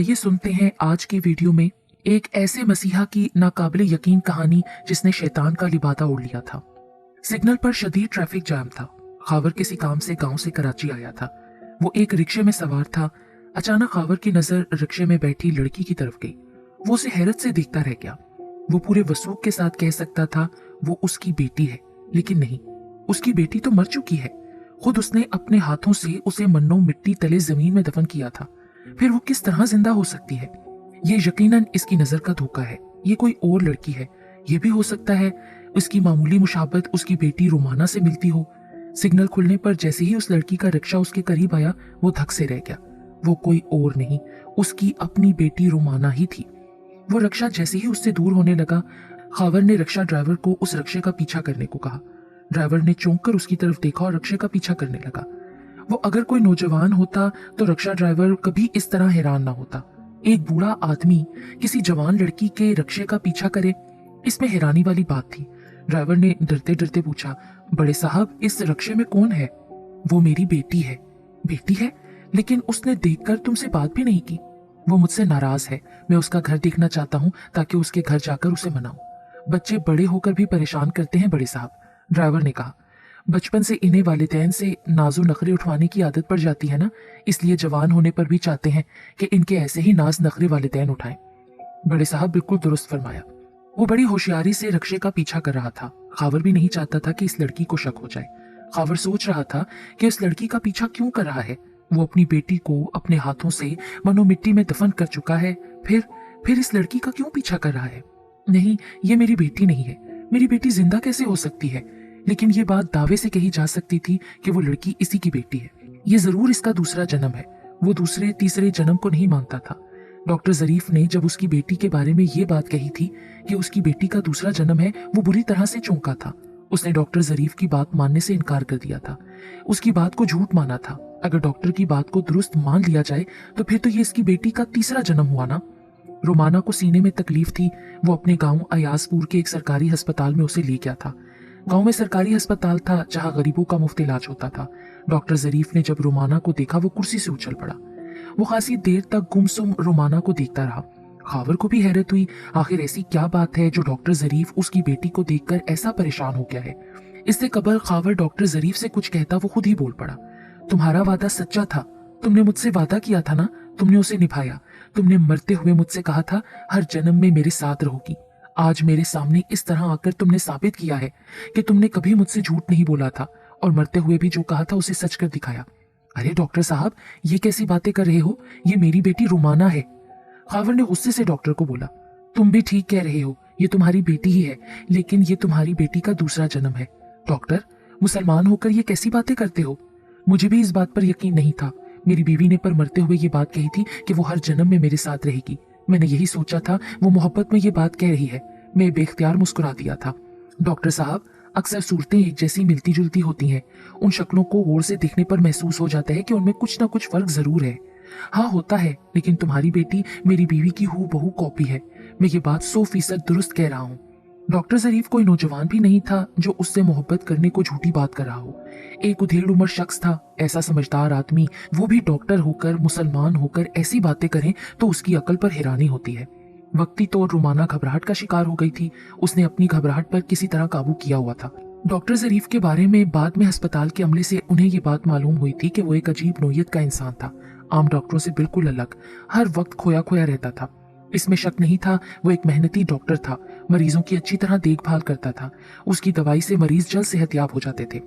आइए सुनते हैं आज की वीडियो में एक ऐसे मसीहा की नाकाबिले यकीन कहानी जिसने शैतान का लिबादा ओढ़ लिया था। सिग्नल पर शदीद ट्रैफिक जाम था। खावर किसी काम से गांव से कराची आया था। वो एक रिक्शे में सवार था। अचानक खावर की नजर रिक्शे में बैठी लड़की की तरफ गई। वो उसे हैरत से देखता रह गया। वो पूरे वसूख के साथ कह सकता था वो उसकी बेटी है, लेकिन नहीं, उसकी बेटी तो मर चुकी है। खुद उसने अपने हाथों से उसे मन्नो मिट्टी तले जमीन में दफन किया था। फिर वो किस तरह जिंदा हो सकती है? ये यकीनन इसकी नजर का धोखा है। ये कोई और लड़की है। ये भी हो सकता है उसकी मामूली मुशाबत उसकी बेटी रोमाना से मिलती हो। सिग्नल खुलने पर जैसे ही उस लड़की का रिक्शा उसके करीब आया, वो धक से रह गया। वो कोई और नहीं, उसकी अपनी बेटी रोमाना ही थी। वो रिक्शा जैसे ही उससे दूर होने लगा, खावर ने रिक्शा ड्राइवर को उस रिक्शे का पीछा करने को कहा। ड्राइवर ने चौंक कर उसकी तरफ देखा और रिक्शे का पीछा करने लगा। वो अगर कोई नौजवान होता तो रिक्शा ड्राइवर कभी इस तरह हैरान ना होता। एक बूढ़ा आदमी किसी जवान लड़की के रिक्शे का पीछा करे, इसमें हैरानी वाली बात थी। ड्राइवर ने डरते डरते पूछा, बड़े साहब, इस रिक्शे में कौन है? वो मेरी बेटी है। बेटी है? लेकिन उसने देखकर तुमसे बात भी नहीं की। वो मुझसे नाराज है। मैं उसका घर देखना चाहता हूँ ताकि उसके घर जाकर उसे मनाऊं। बच्चे बड़े होकर भी परेशान करते हैं बड़े साहब, ड्राइवर ने कहा। बचपन से इन्हें वालिदैन से नाजो नखरे उठवाने की आदत पड़ जाती है ना, इसलिए जवान होने पर भी चाहते हैं कि इनके ऐसे ही नाज नखरे वालिदैन उठाएं। बड़े साहब, बिल्कुल दुरुस्त फरमाया। वो बड़ी होशियारी से रिक्शे का पीछा कर रहा था। खावर भी नहीं चाहता था कि इस लड़की को शक हो जाए। खावर सोच रहा था कि इस लड़की का पीछा क्यों कर रहा है। वो अपनी बेटी को अपने हाथों से मनो मिट्टी में दफन कर चुका है, फिर इस लड़की का क्यों पीछा कर रहा है? नहीं, ये मेरी बेटी नहीं है। मेरी बेटी जिंदा कैसे हो सकती है? लेकिन ये बात दावे से कही जा सकती थी कि वो लड़की इसी की बेटी है। ये जरूर इसका दूसरा जन्म है। वो दूसरे तीसरे जन्म को नहीं मानता था। डॉक्टर जरीफ ने जब उसकी बेटी के बारे में ये बात कही थी कि उसकी बेटी का दूसरा जन्म है, वो बुरी तरह से चौंका था। उसने डॉक्टर जरीफ की बात मानने से इनकार कर दिया था। उसकी बात को झूठ माना था। अगर डॉक्टर की बात को दुरुस्त मान लिया जाए तो फिर तो ये इसकी बेटी का तीसरा जन्म हुआ ना। रोमाना को सीने में तकलीफ थी। वो अपने गांव अयाजपुर के एक सरकारी अस्पताल में उसे ले गया था। गांव में सरकारी अस्पताल था जहां गरीबों का मुफ्त इलाज होता था। डॉक्टर जरीफ ने जब रोमाना को देखा, वो कुर्सी से उछल पड़ा। वो खासी देर तक गुमसुम रोमाना को देखता रहा। खावर को भी हैरत हुई, आखिर ऐसी क्या बात है जो डॉक्टर जरीफ उसकी बेटी को देखकर ऐसा परेशान हो गया है। इससे कबल खावर डॉक्टर जरीफ से कुछ कहता वो खुद ही बोल पड़ा, तुम्हारा वादा सच्चा था। तुमने मुझसे वादा किया था ना, तुमने उसे निभाया। तुमने मरते हुए मुझसे कहा था हर जन्म में मेरे साथ रहोगी। आज मेरे सामने इस तरह आकर तुमने साबित किया है कि तुमने कभी मुझसे झूठ नहीं बोला था और मरते हुए भी जो कहा था उसे सच कर दिखाया। अरे डॉक्टर साहब, ये कैसी बातें कर रहे हो? ये मेरी बेटी रोमाना है। खावर ने गुस्से से डॉक्टर को बोला, तुम भी ठीक कह रहे हो, ये तुम्हारी बेटी ही है, लेकिन ये तुम्हारी बेटी का दूसरा जन्म है। डॉक्टर, मुसलमान होकर ये कैसी बातें करते हो? मुझे भी इस बात पर यकीन नहीं था। मेरी बीवी ने पर मरते हुए ये बात कही थी कि वो हर जन्म में मेरे साथ रहेगी। मैंने यही सोचा था वो मोहब्बत में ये बात कह रही है। मैं बेख्तियार मुस्कुरा दिया था। डॉक्टर साहब, अक्सर सूरतें एक जैसी मिलती जुलती होती हैं। उन शक्लों को गौर से देखने पर महसूस हो जाता है कि उनमें कुछ ना कुछ फर्क जरूर है। हाँ, होता है, लेकिन तुम्हारी बेटी मेरी बीवी की हूबहू कॉपी है। मैं ये बात 100% दुरुस्त कह रहा हूँ। डॉक्टर जरीफ कोई नौजवान भी नहीं था जो उससे मोहब्बत करने को झूठी बात कर रहा हो। एक उधेड़ उम्र शख्स था। ऐसा समझदार आदमी, वो भी डॉक्टर होकर, मुसलमान होकर ऐसी बातें करें तो उसकी अकल पर हैरानी होती है। वक्ती तौर रोमाना घबराहट का शिकार हो गई थी। उसने अपनी घबराहट पर किसी तरह काबू किया हुआ था। डॉक्टर जरीफ के बारे में बाद में अस्पताल के अमले से उन्हें ये बात मालूम हुई थी कि वो एक अजीब नौयत का इंसान था, आम डॉक्टरों से बिल्कुल अलग। हर वक्त खोया खोया रहता था। इसमें शक नहीं था, वो एक मेहनती डॉक्टर था। मरीजों की अच्छी तरह देखभाल करता था। उसकी दवाई से मरीज जल्द सेहतयाब हो जाते थे।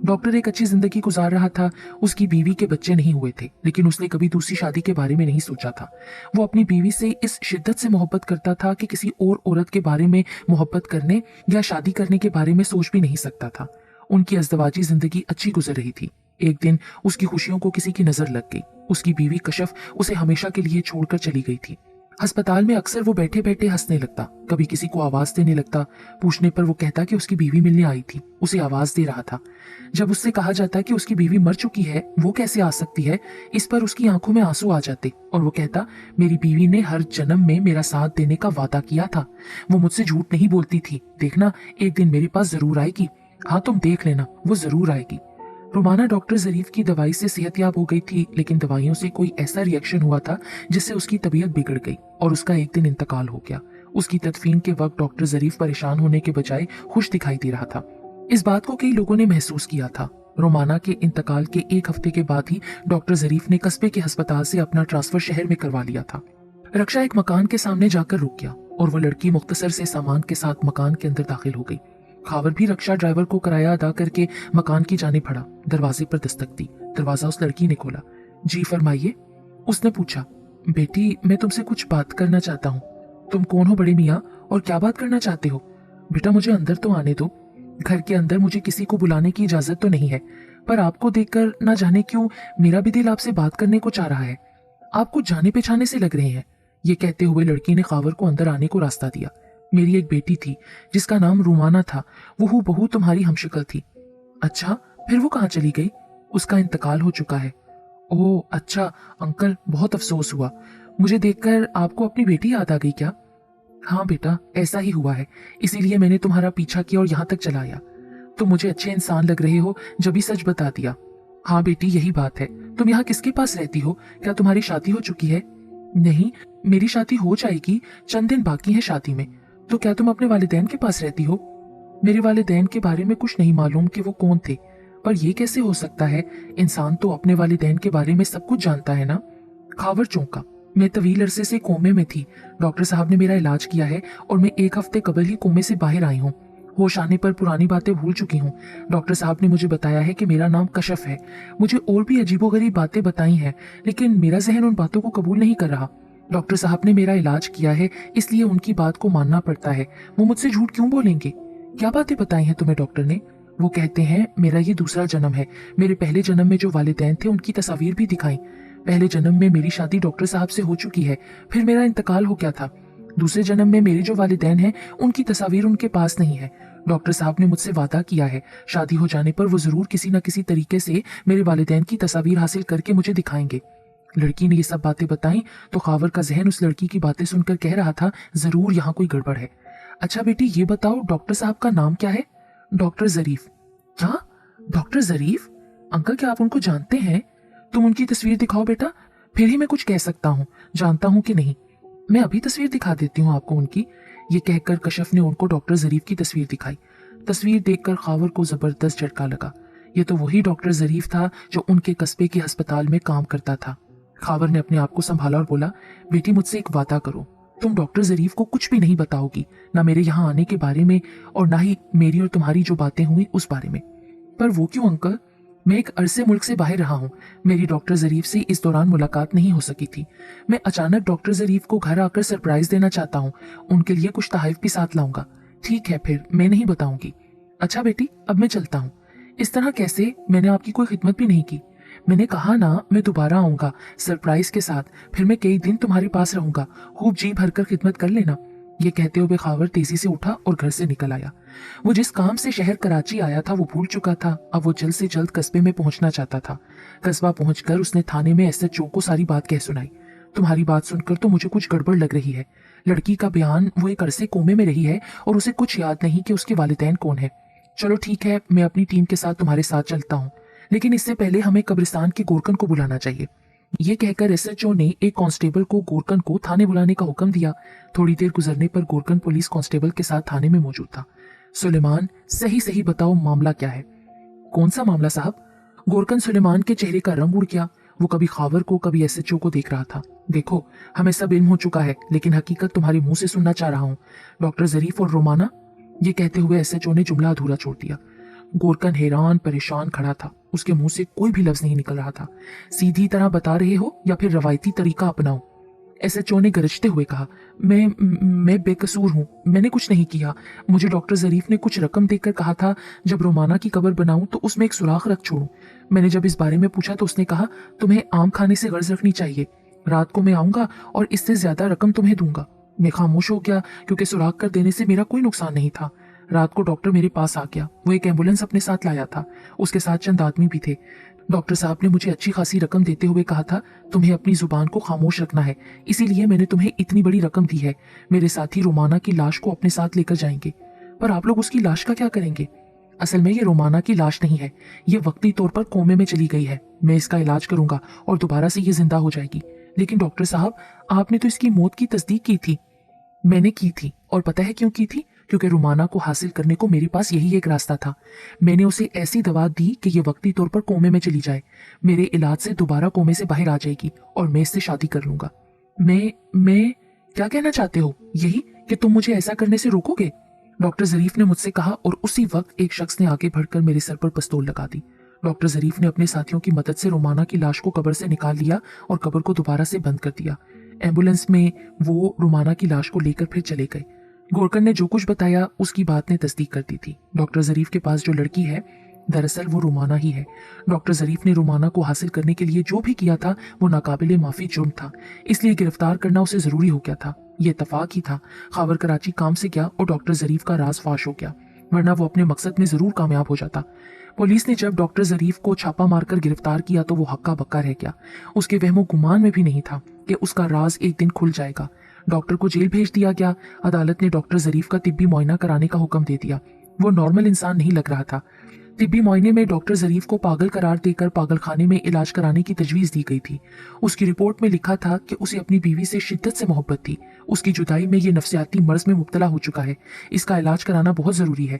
डॉक्टर एक अच्छी जिंदगी गुजार रहा था। उसकी बीवी के बच्चे नहीं हुए थे, लेकिन उसने कभी दूसरी शादी के बारे में नहीं सोचा था। वो अपनी बीवी से इस शिद्दत से मोहब्बत करता था कि किसी और औरत के बारे में मोहब्बत करने या शादी करने के बारे में सोच भी नहीं सकता था। उनकी अज़दवाजी जिंदगी अच्छी गुजर रही थी। एक दिन उसकी खुशियों को किसी की नजर लग गई। उसकी बीवी कशफ उसे हमेशा के लिए छोड़कर चली गई थी। अस्पताल में अक्सर वो बैठे बैठे हंसने लगता, कभी किसी को आवाज देने लगता। पूछने पर वो कहता कि उसकी बीवी मिलने आई थी, उसे आवाज दे रहा था। जब उससे कहा जाता कि उसकी बीवी मर चुकी है, वो कैसे आ सकती है, इस पर उसकी आंखों में आंसू आ जाते और वो कहता, मेरी बीवी ने हर जन्म में मेरा साथ देने का वादा किया था। वो मुझसे झूठ नहीं बोलती थी। देखना, एक दिन मेरे पास जरूर आएगी। हाँ, तुम देख लेना, वो जरूर आएगी। रोमाना डॉक्टर ज़रीफ की दवाई से सेहतयाब हो गई थी, लेकिन दवाइयों से कोई ऐसा रिएक्शन हुआ था जिससे उसकी तबीयत बिगड़ गई और उसका एक दिन इंतकाल हो गया। उसकी तदफीन के वक्त डॉक्टर ज़रीफ परेशान होने के बजाय खुश दिखाई दे रहा था। इस बात को कई लोगों ने महसूस किया था। रोमाना के इंतकाल के एक हफ्ते के बाद ही डॉक्टर ज़रीफ ने कस्बे के अस्पताल से अपना ट्रांसफर शहर में करवा लिया था। रक्षा एक मकान के सामने जाकर रुक गया और वो लड़की मुख्तसर से सामान के साथ मकान के अंदर दाखिल हो गई। खावर भी रक्षा ड्राइवर को किराया अदा करके मकान की जाने पड़ा। दरवाजे पर दस्तक दी। दरवाजा उस लड़की ने खोला। जी फरमाइए, उसने पूछा। बेटी, मैं तुमसे कुछ बात करना चाहता हूँ। तुम कौन हो बड़े मियाँ, और क्या बात करना चाहते हो? बेटा, मुझे अंदर तो आने दो। घर के अंदर मुझे किसी को बुलाने की इजाजत तो नहीं है, पर आपको देखकर ना जाने क्यों मेरा भी दिल आपसे बात करने को चाह रहा है। आप कुछ जाने पहचाने से लग रहे हैं। ये कहते हुए लड़की ने खावर को अंदर आने को रास्ता दिया। मेरी एक बेटी थी जिसका नाम रोमाना था। वो हूबहू तुम्हारी हमशक्ल थी। अच्छा, फिर वो कहाँ चली गई? उसका इंतकाल हो चुका है। ओह अच्छा अंकल, बहुत अफसोस हुआ। मुझे देखकर आपको अपनी बेटी याद आ गई क्या? हाँ बेटा, ऐसा ही हुआ है, इसीलिए मैंने तुम्हारा पीछा किया और यहाँ तक चला आया। तुम मुझे अच्छे इंसान लग रहे हो, जब भी सच बता दिया। हाँ बेटी, यही बात है। तुम यहाँ किसके पास रहती हो? क्या तुम्हारी शादी हो चुकी है? नहीं, मेरी शादी हो जाएगी, चंद दिन बाकी है शादी में। तो क्या तुम अपने वालिदैन के पास रहती हो? मेरे वालिदैन के बारे में कुछ नहीं मालूम कि वो कौन थे, पर यह कैसे हो सकता है? इंसान तो अपने वालिदैन के बारे में सब कुछ जानता है ना। खावर चौंका। मैं तवील अरसे से कोमे में थी। डॉक्टर साहब ने मेरा इलाज किया है और मैं एक हफ्ते कबल ही कोमे से बाहर आई हूँ। होश आने पर पुरानी बातें भूल चुकी हूँ। डॉक्टर साहब ने मुझे बताया है कि मेरा नाम कशफ है। मुझे और भी अजीबोगरीब बातें बताई हैं, लेकिन मेरा जहन उन बातों को कबूल नहीं कर रहा। डॉक्टर साहब ने मेरा इलाज किया है, इसलिए उनकी बात को मानना पड़ता है। वो मुझसे झूठ क्यों बोलेंगे? क्या बातें बताई हैं तुम्हें डॉक्टर ने? वो कहते हैं मेरा ये दूसरा जन्म है। मेरे पहले जन्म में जो वालिदैन थे उनकी तस्वीर भी दिखाई। पहले जन्म में मेरी शादी डॉक्टर साहब से हो चुकी है, फिर मेरा इंतकाल हो गया था। दूसरे जन्म में मेरे जो वालिदैन हैं उनकी तस्वीर उनके पास नहीं है। डॉक्टर साहब ने मुझसे वादा किया है, शादी हो जाने पर वो जरूर किसी न किसी तरीके से मेरे वालिदैन की तस्वीर हासिल करके मुझे दिखाएंगे। लड़की ने ये सब बातें बताई तो खावर का जहन उस लड़की की बातें सुनकर कह रहा था, जरूर यहाँ कोई गड़बड़ है। अच्छा बेटी, ये बताओ डॉक्टर साहब का नाम क्या है? डॉक्टर जरीफ। क्या? डॉक्टर जरीफ? अंकल, क्या आप उनको जानते हैं? तुम उनकी तस्वीर दिखाओ बेटा, फिर ही मैं कुछ कह सकता हूँ, जानता हूँ कि नहीं। मैं अभी तस्वीर दिखा देती हूँ आपको उनकी। ये कहकर कशफ ने उनको डॉक्टर जरीफ की तस्वीर दिखाई। तस्वीर देखकर खावर को जबरदस्त झटका लगा। ये तो वही डॉक्टर जरीफ था जो उनके कस्बे के अस्पताल में काम करता था। खावर ने अपने आप को संभाला और बोला, बेटी मुझसे एक वादा करो, तुम डॉक्टर जरीफ को कुछ भी नहीं बताओगी, ना मेरे यहाँ आने के बारे में और ना ही मेरी और तुम्हारी जो बातें हुई उस बारे में। पर वो क्यों अंकल? मैं एक अरसे मुल्क से बाहर रहा हूँ। मेरी डॉक्टर जरीफ से इस दौरान मुलाकात नहीं हो सकी थी। मैं अचानक डॉक्टर जरीफ को घर आकर सरप्राइज देना चाहता हूँ। उनके लिए कुछ तोहफे भी साथ लाऊंगा। ठीक है, फिर मैं नहीं बताऊंगी। अच्छा बेटी, अब मैं चलता हूँ। इस तरह कैसे? मैंने आपकी कोई खिदमत भी नहीं की। मैंने कहा ना, मैं दोबारा आऊंगा सरप्राइज के साथ, फिर मैं कई दिन तुम्हारे पास रहूंगा। खूब जी भरकर खिदमत कर लेना। ये कहते हुए खावर तेजी से उठा और घर से निकल आया। वो जिस काम से शहर कराची आया था वो भूल चुका था। अब वो जल्द से जल्द कस्बे में पहुंचना चाहता था। कस्बा पहुंचकर उसने थाने में एसएचओ को सारी बात कह सुनाई। तुम्हारी बात सुनकर तो मुझे कुछ गड़बड़ लग रही है। लड़की का बयान, वो एक अरसे कोमे में रही है और उसे कुछ याद नहीं कि उसके वालिदैन कौन है। चलो ठीक है, मैं अपनी टीम के साथ तुम्हारे साथ चलता हूँ, लेकिन इससे पहले हमें कब्रिस्तान के गोरकन को बुलाना चाहिए। ये कहकर एसएचओ ने एक कांस्टेबल को गोरकन को थाने बुलाने का हुक्म दिया। थोड़ी देर गुजरने पर गोरकन पुलिस कांस्टेबल के साथ थाने में मौजूद था। सुलेमान, सही सही बताओ, मामला क्या है? कौन सा मामला साहब? गोरकन सुलेमान के चेहरे का रंग उड़ गया। वो कभी खावर को कभी एसएचओ को देख रहा था। देखो, हमें सब इल्म हो चुका है, लेकिन हकीकत तुम्हारे मुंह से सुनना चाह रहा हूँ। डॉक्टर जरीफ और रोमाना? ये कहते हुए एसएचओ ने जुमला अधूरा छोड़ दिया। गोरकन हैरान परेशान खड़ा था। उसके मुंह से कोई भी लफ्ज नहीं निकल रहा था। सीधी तरह बता रहे हो या फिर रवायती तरीका अपनाओ? एसएचओ ने गरजते हुए कहा, मैं बेकसूर हूँ, मैंने कुछ नहीं किया। मुझे डॉक्टर जरीफ ने कुछ रकम देकर कहा था जब रोमाना की कब्र बनाऊं तो उसमें एक सुराख रख छोड़ूं। मैंने जब इस बारे में पूछा तो उसने कहा, तुम्हें आम खाने से गर्ज रखनी चाहिए। रात को मैं आऊंगा और इससे ज्यादा रकम तुम्हें दूंगा। मैं खामोश हो गया क्योंकि सुराख कर देने से मेरा कोई नुकसान नहीं था। रात को डॉक्टर मेरे पास आ गया। वो एक एम्बुलेंस अपने साथ लाया था। उसके साथ चंद आदमी भी थे। डॉक्टर साहब ने मुझे अच्छी खासी रकम देते हुए कहा था, तुम्हें अपनी जुबान को खामोश रखना है, इसीलिए मैंने तुम्हें इतनी बड़ी रकम दी है। मेरे साथी रोमाना की लाश को अपने साथ लेकर जाएंगे। पर आप लोग उसकी लाश का क्या करेंगे? असल में ये रोमाना की लाश नहीं है, ये वक्ती तौर पर कोमे में चली गई है। मैं इसका इलाज करूंगा और दोबारा से ये जिंदा हो जाएगी। लेकिन डॉक्टर साहब, आपने तो इसकी मौत की तस्दीक की थी। मैंने की थी, और पता है क्यों की थी? क्योंकि रोमाना को हासिल करने को मेरे पास यही एक रास्ता था। मैंने उसे ऐसी दवा दी कि ये वक्ती तौर पर कोमे में चली जाए। मेरे इलाज से दोबारा कोमे से बाहर आ जाएगी और मैं इससे शादी कर लूंगा। मैं क्या कहना चाहते हो? यही कि तुम मुझे ऐसा करने से रोकोगे? डॉक्टर जरीफ ने मुझसे कहा, और उसी वक्त एक शख्स ने आगे बढ़कर मेरे सर पर पिस्तौल लगा दी। डॉक्टर जरीफ ने अपने साथियों की मदद से रोमाना की लाश को कब्र से निकाल लिया और कब्र को दोबारा से बंद कर दिया। एम्बुलेंस में वो रोमाना की लाश को लेकर फिर चले गए। गोरकन ने जो कुछ बताया उसकी बात ने तस्दीक कर दी थी। डॉक्टर जरीफ के पास जो लड़की है, दरअसल वो रोमाना ही है। डॉक्टर जरीफ ने रोमाना को हासिल करने के लिए जो भी किया था वो नाकाबिले माफी जुर्म था, इसलिए गिरफ्तार करना उसे जरूरी हो गया था। ये इत्तफाक ही था। खावर कराची काम से गया और डॉक्टर जरीफ का राज फाश हो गया, वरना वो अपने मकसद में जरूर कामयाब हो जाता। पुलिस ने जब डॉक्टर जरीफ को छापा मारकर गिरफ्तार किया तो वो हक्का बक्का रह गया। उसके वहमो गुमान में भी नहीं था कि उसका राज एक दिन खुल जाएगा। डॉक्टर को जेल भेज दिया गया। अदालत ने डॉक्टर जरीफ का तिब्बी मुआयना कराने का हुक्म दे दिया। वो नॉर्मल इंसान नहीं लग रहा था। तिब्बी मुआयने में डॉक्टर जरीफ को पागल करार देकर पागल खाने में इलाज कराने की तजवीज दी गई थी। उसकी रिपोर्ट में लिखा था कि उसे अपनी बीवी से शिद्दत से मोहब्बत थी। उसकी जुदाई में ये नफ्सियाती मर्ज में मुब्तला हो चुका है। इसका इलाज कराना बहुत जरूरी है।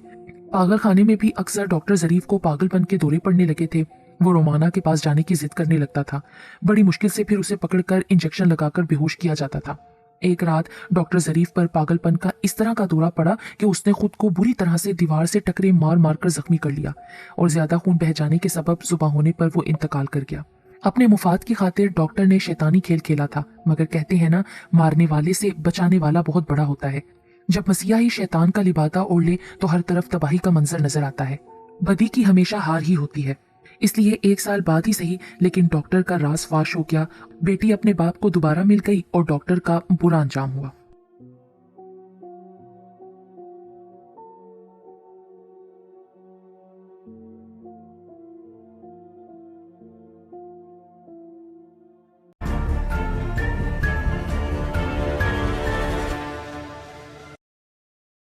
पागल खाने में भी अक्सर डॉक्टर जरीफ को पागलपन के दौरे पड़ने लगे थे। वो रोमाना के पास जाने की जिद करने लगता था। बड़ी मुश्किल से फिर उसे पकड़कर इंजेक्शन लगाकर बेहोश किया जाता था। एक रात डॉक्टर जरीफ पर पागलपन का इस तरह का दौरा पड़ा कि उसने खुद को बुरी तरह से दीवार से टकरे मार मार कर जख्मी कर लिया और ज्यादा खून बह जाने के सबब जुबां होने पर वो इंतकाल कर गया। अपने मुफाद की खातिर डॉक्टर ने शैतानी खेल खेला था, मगर कहते हैं ना, मारने वाले से बचाने वाला बहुत बड़ा होता है। जब मसीहा ही शैतान का लिबादा ओढ़ ले तो हर तरफ तबाही का मंजर नजर आता है। बदी की हमेशा हार ही होती है। इसलिए 1 साल बाद ही सही, लेकिन डॉक्टर का राज फाश हो गया। बेटी अपने बाप को दोबारा मिल गई और डॉक्टर का बुरा अंजाम हुआ।